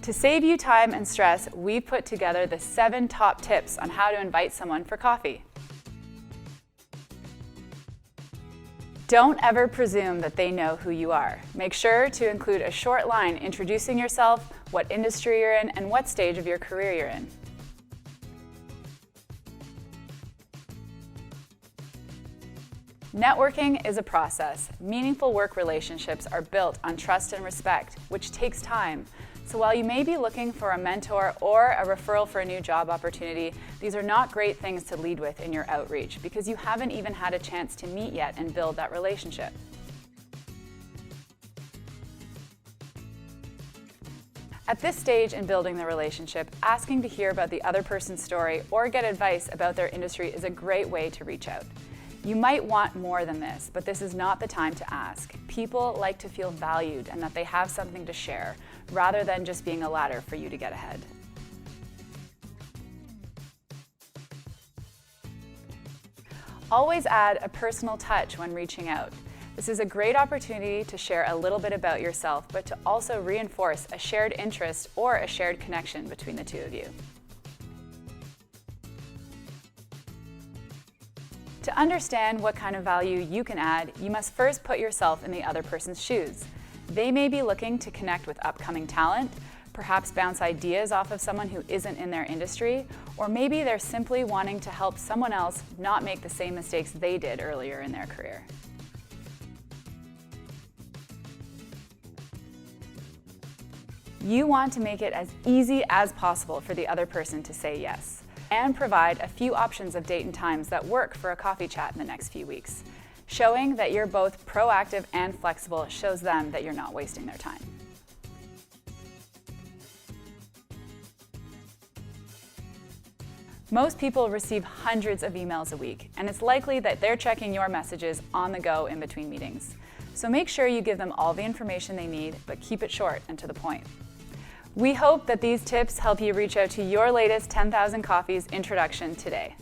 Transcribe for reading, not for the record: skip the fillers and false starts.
To save you time and stress, we've put together the 7 top tips on how to invite someone for coffee. Don't ever presume that they know who you are. Make sure to include a short line introducing yourself, what industry you're in, and what stage of your career you're in. Networking is a process. Meaningful work relationships are built on trust and respect, which takes time. So while you may be looking for a mentor or a referral for a new job opportunity, these are not great things to lead with in your outreach because you haven't even had a chance to meet yet and build that relationship. At this stage in building the relationship, asking to hear about the other person's story or get advice about their industry is a great way to reach out. You might want more than this, but this is not the time to ask. People like to feel valued and that they have something to share, rather than just being a ladder for you to get ahead. Always add a personal touch when reaching out. This is a great opportunity to share a little bit about yourself, but to also reinforce a shared interest or a shared connection between the two of you. To understand what kind of value you can add, you must first put yourself in the other person's shoes. They may be looking to connect with upcoming talent, perhaps bounce ideas off of someone who isn't in their industry, or maybe they're simply wanting to help someone else not make the same mistakes they did earlier in their career. You want to make it as easy as possible for the other person to say yes, and provide a few options of date and times that work for a coffee chat in the next few weeks. Showing that you're both proactive and flexible shows them that you're not wasting their time. Most people receive hundreds of emails a week, and it's likely that they're checking your messages on the go in between meetings. So make sure you give them all the information they need, but keep it short and to the point. We hope that these tips help you reach out to your latest 10,000 Coffees introduction today.